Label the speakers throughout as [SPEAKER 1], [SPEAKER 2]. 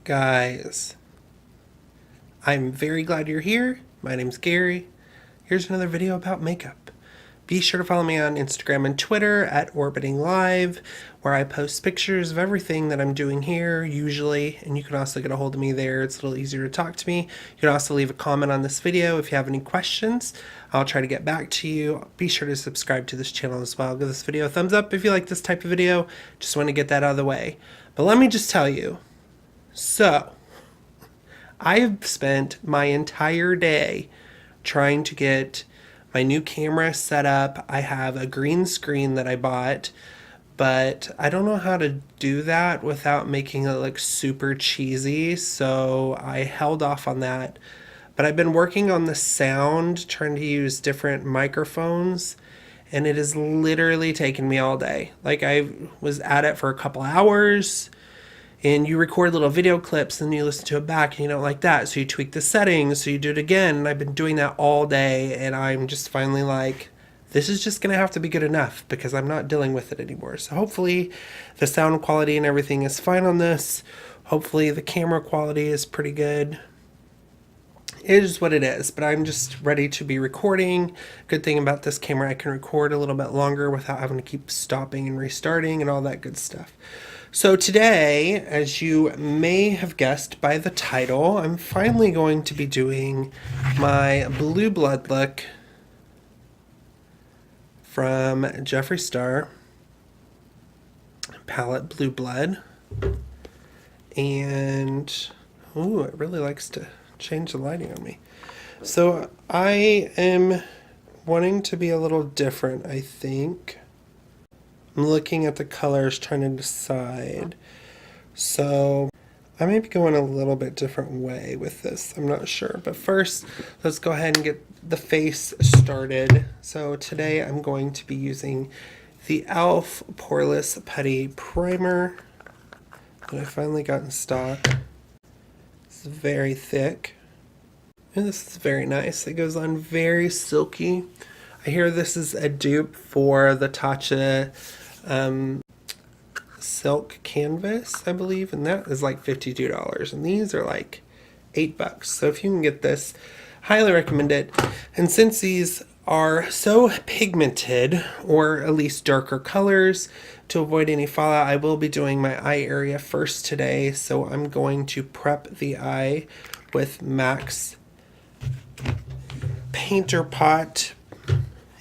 [SPEAKER 1] Guys, I'm very glad you're here. My name's Gary. Here's another video about makeup. Be sure to follow me on Instagram and Twitter at Orbiting Live, where I post pictures of everything that I'm doing here, usually, and you can also get a hold of me there. It's a little easier to talk to me. You can also leave a comment on this video if you have any questions. I'll try to get back to you. Be sure to subscribe to this channel as well. Give this video a thumbs up if you like this type of video. Just want to get that out of the way. But let me just tell you, so I have spent my entire day trying to get my new camera set up. I have a green screen that I bought, but I don't know how to do that without making it look super cheesy, so I held off on that. But I've been working on the sound, trying to use different microphones, and it has literally taken me all day. Like, I was at it for a couple hours, and you record little video clips and you listen to it back and you don't like that, so you tweak the settings, so you do it again, and I've been doing that all day, and I'm just finally like, this is just gonna have to be good enough because I'm not dealing with it anymore. So hopefully the sound quality and everything is fine on this. Hopefully the camera quality is pretty good. It is what it is, but I'm just ready to be recording. Good thing about this camera, I can record a little bit longer without having to keep stopping and restarting and all that good stuff. So today, as you may have guessed by the title, I'm finally going to be doing my Blue Blood look from Jeffree Star palette Blue Blood. And, ooh, it really likes to change the lighting on me. So I am wanting to be a little different, I think. I'm looking at the colors, trying to decide. So I may be going a little bit different way with this. I'm not sure. But first, let's go ahead and get the face started. So today I'm going to be using the e.l.f. Poreless Putty Primer that I finally got in stock. It's very thick. And this is very nice. It goes on very silky. I hear this is a dupe for the Tatcha silk canvas, I believe, and that is like $52, and these are like $8. So if you can get this, highly recommend it. And since these are so pigmented, or at least darker colors, to avoid any fallout, I will be doing my eye area first today. So I'm going to prep the eye with MAC's Painter Pot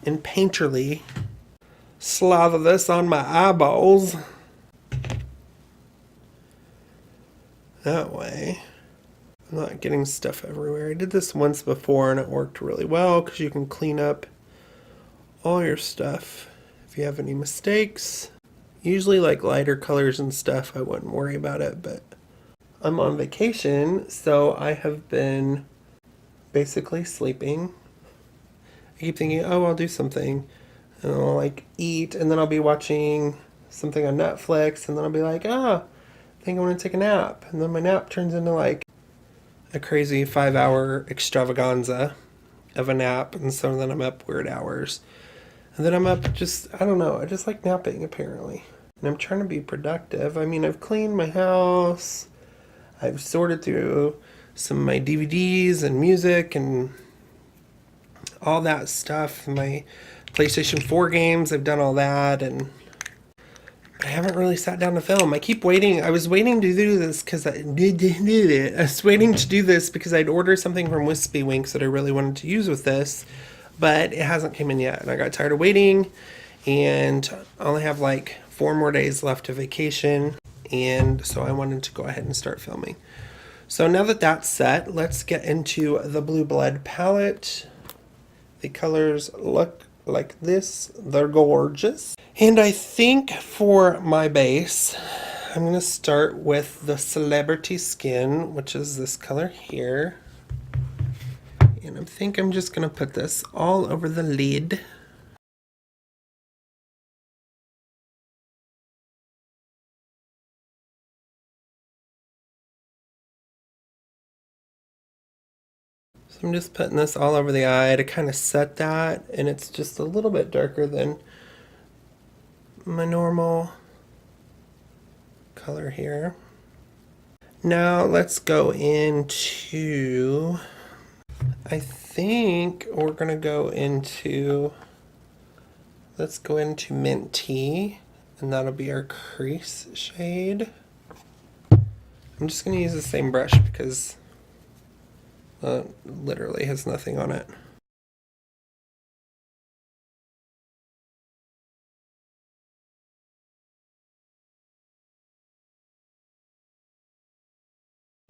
[SPEAKER 1] and Painterly. Slather this on my eyeballs. That way I'm not getting stuff everywhere. I did this once before and it worked really well because you can clean up all your stuff if you have any mistakes. Usually like lighter colors and stuff, I wouldn't worry about it, but I'm on vacation, so I have been basically sleeping. I keep thinking, oh, I'll do something. And I'll like eat, and then I'll be watching something on Netflix, and then I'll be like, I think I want to take a nap. And then my nap turns into like a crazy 5-hour extravaganza of a nap, and so then I'm up weird hours. And then I'm up just, I don't know, I just like napping apparently. And I'm trying to be productive. I mean, I've cleaned my house, I've sorted through some of my DVDs and music and all that stuff. My PlayStation 4 games, I've done all that, and I haven't really sat down to film. I keep waiting. I was waiting to do this because I'd ordered something from Wispy Winks that I really wanted to use with this, but it hasn't come in yet, and I got tired of waiting, and I only have like 4 more days left of vacation, and so I wanted to go ahead and start filming. So now that that's set, let's get into the Blue Blood palette. The colors look like this. They're gorgeous. And I think for my base, I'm going to start with the Celebrity Skin, which is this color here. And I think I'm just going to put this all over the lid. So I'm just putting this all over the eye to kind of set that, and it's just a little bit darker than my normal color here. Now let's go into, I think we're gonna go into, let's go into Mint Tea, and that'll be our crease shade. I'm just gonna use the same brush because literally has nothing on it.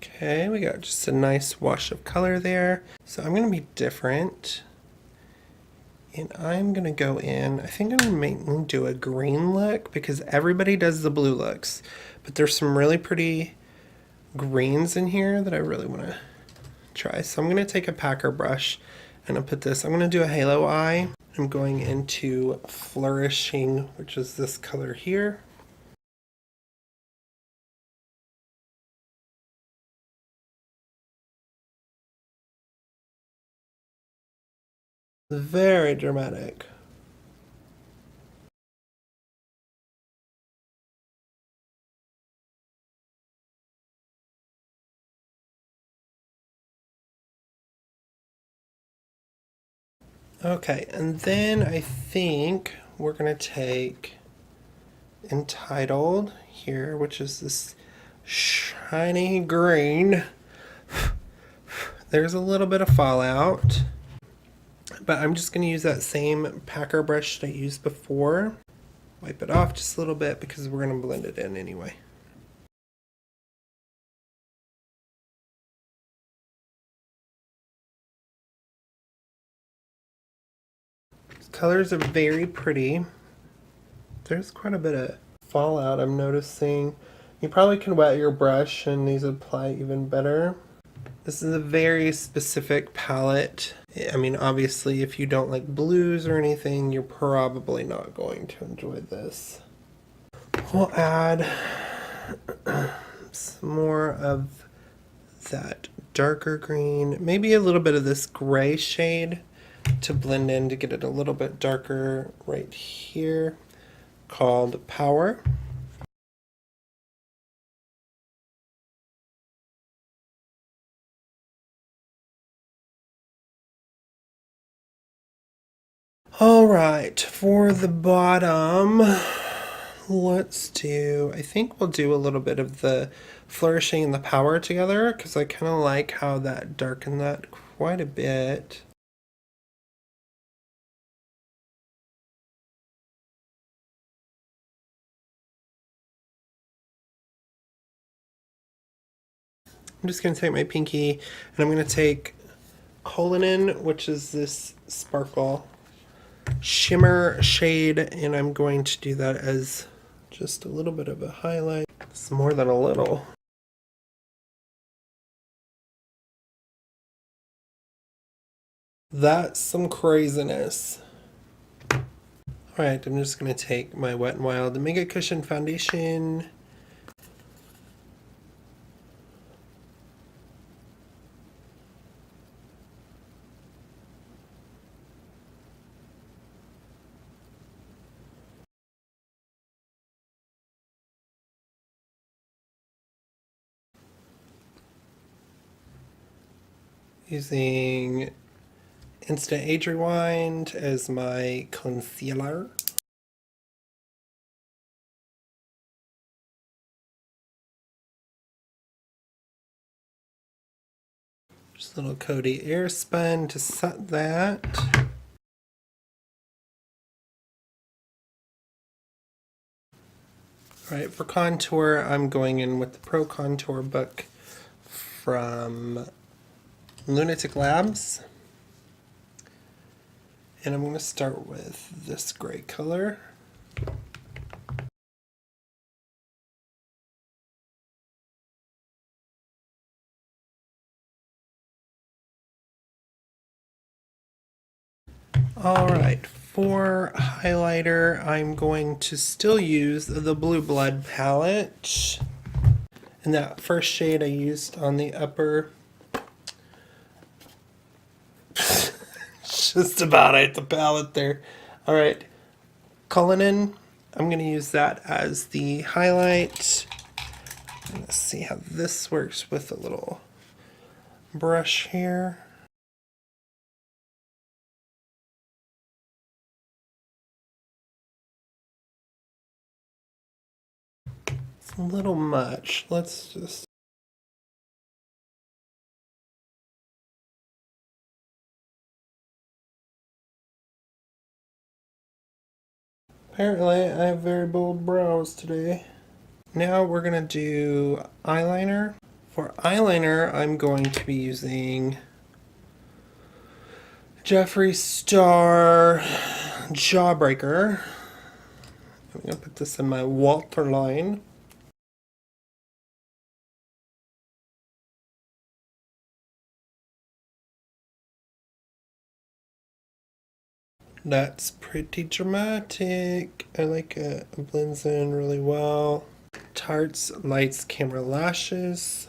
[SPEAKER 1] Okay, we got just a nice wash of color there. So I'm gonna be different. And I'm gonna go in, I think I'm gonna mainly do a green look because everybody does the blue looks. But there's some really pretty greens in here that I really wanna try. So I'm gonna take a packer brush and I'll put this, I'm gonna do a halo eye. I'm going into Flourishing, which is this color here. Very dramatic. Okay, and then I think we're gonna take Entitled here, which is this shiny green. There's a little bit of fallout, but I'm just gonna use that same packer brush that I used before. Wipe it off just a little bit because we're gonna blend it in anyway. Colors are very pretty. There's quite a bit of fallout I'm noticing. You probably can wet your brush and these apply even better. This is a very specific palette. I mean, obviously, if you don't like blues or anything, you're probably not going to enjoy this. We'll add some more of that darker green, maybe a little bit of this gray shade to blend in to get it a little bit darker right here, called Power. All right, for the bottom, let's do, I think we'll do a little bit of the Flourishing and the Power together because I kind of like how that darkened that quite a bit. I'm just going to take my pinky and I'm going to take Colinin, which is this sparkle shimmer shade, and I'm going to do that as just a little bit of a highlight. It's more than a little. That's some craziness. Alright, I'm just going to take my Wet n Wild Mega Cushion Foundation. Using Instant Age Rewind as my concealer. Just a little Coty Airspun to set that. Alright, for contour, I'm going in with the Pro Contour book from Lunatick Labs. And I'm going to start with this gray color. Alright, for highlighter, I'm going to still use the Blue Blood palette. And that first shade I used on the upper, just about at the palette there. Alright, Cullinan, I'm going to use that as the highlight. see how this works with a little brush here. It's a little much. Let's just... Apparently, I have very bold brows today. Now we're going to do eyeliner. For eyeliner, I'm going to be using Jeffree Star Jawbreaker. I'm going to put this in my waterline. That's pretty dramatic. I like it. It blends in really well. Tarte's Lights Camera Lashes.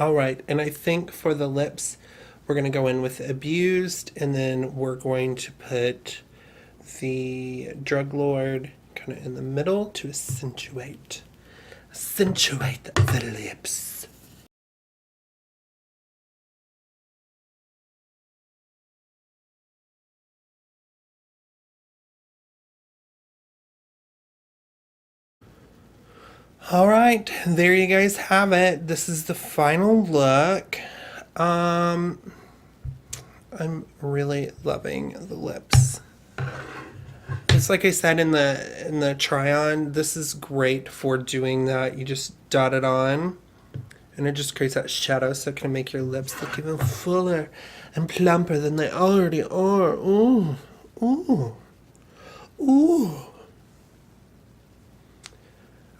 [SPEAKER 1] Alright, and I think for the lips, we're going to go in with Abused, and then we're going to put the Drug Lord kind of in the middle to accentuate the lips. Alright, there you guys have it. This is the final look. I'm really loving the lips. It's like I said in the try-on, this is great for doing that. You just dot it on, and it just creates that shadow, so it can make your lips look even fuller and plumper than they already are. Ooh, ooh, ooh.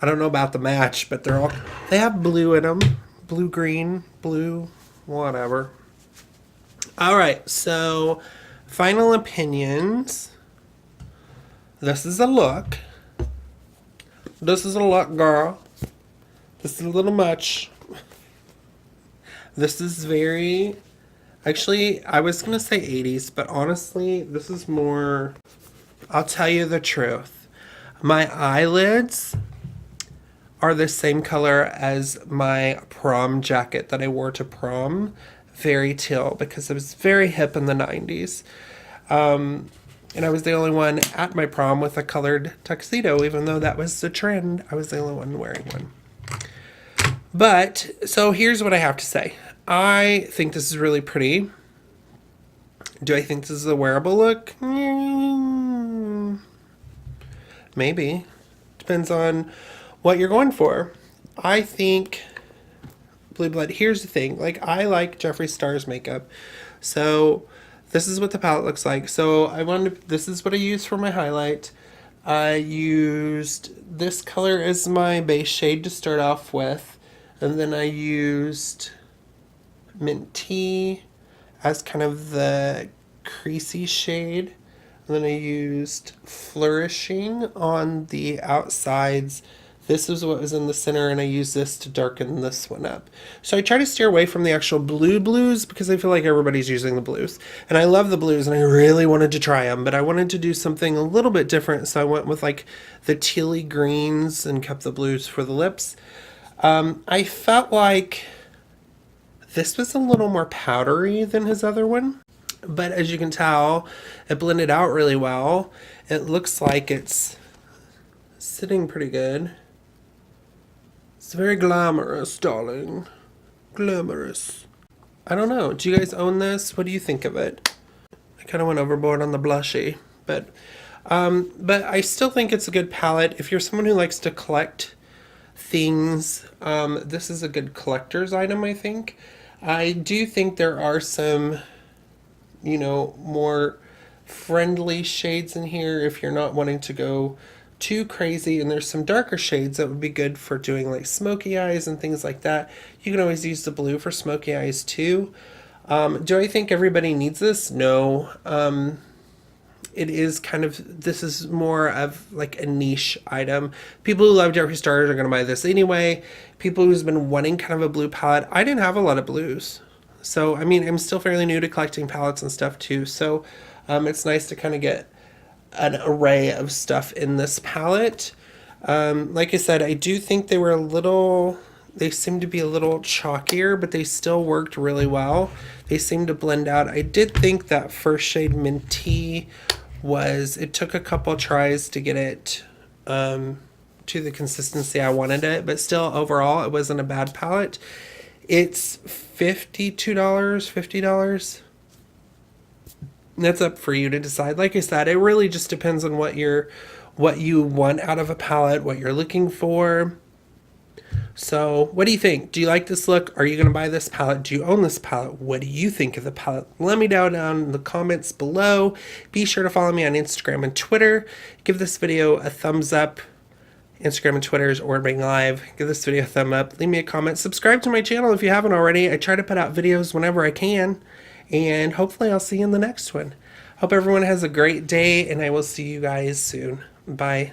[SPEAKER 1] I don't know about the match, but they have blue in them. Blue, green, blue, whatever. Alright, so final opinions. This is a look. This is a look, girl. This is a little much. This is very... Actually, I was going to say 80s, but honestly, this is more... I'll tell you the truth. My eyelids are the same color as my prom jacket that I wore to prom. Very teal, because it was very hip in the 90s. And I was the only one at my prom with a colored tuxedo, even though that was the trend. I was the only one wearing one. But, so here's what I have to say. I think this is really pretty. Do I think this is a wearable look? Maybe. Depends on what you're going for. I think Blue Blood, here's the thing, like, I like Jeffree Star's makeup, so this is what the palette looks like. So this is what I used for my highlight. I used this color as my base shade to start off with, and then I used Mint Tea as kind of the creasy shade, and then I used Flourishing on the outsides. This is what was in the center, and I use this to darken this one up. So I try to steer away from the actual blues because I feel like everybody's using the blues. And I love the blues, and I really wanted to try them, but I wanted to do something a little bit different, so I went with like the tealy greens and kept the blues for the lips. I felt like this was a little more powdery than his other one, but as you can tell, it blended out really well. It looks like it's sitting pretty good. It's very glamorous, darling. Glamorous. I don't know. Do you guys own this? What do you think of it? I kind of went overboard on the blushy, but I still think it's a good palette. If you're someone who likes to collect things, this is a good collector's item, I think. I do think there are some, more friendly shades in here if you're not wanting to go too crazy, and there's some darker shades that would be good for doing like smoky eyes and things like that. You can always use the blue for smoky eyes too. Do I think everybody needs this? No. It is kind of, this is more of like a niche item. People who love Jeffree Stars are going to buy this anyway. People who's been wanting kind of a blue palette. I didn't have a lot of blues. So, I mean, I'm still fairly new to collecting palettes and stuff too. So, it's nice to kind of get an array of stuff in this palette. Like I said, I do think they seem to be a little chalkier, but they still worked really well. They seem to blend out. I did think that first shade Minty it took a couple tries to get it to the consistency I wanted it, but still overall it wasn't a bad palette. It's $52, $50. That's up for you to decide. Like I said, it really just depends on what you want out of a palette, what you're looking for. So what do you think? Do you like this look? Are you going to buy this palette? Do you own this palette? What do you think of the palette? Let me know down in the comments below. Be sure to follow me on Instagram and Twitter. Give this video a thumbs up. Instagram and Twitter is Orbiting Live. Give this video a thumb up. Leave me a comment. Subscribe to my channel if you haven't already. I try to put out videos whenever I can. And hopefully I'll see you in the next one. Hope everyone has a great day, and I will see you guys soon. Bye.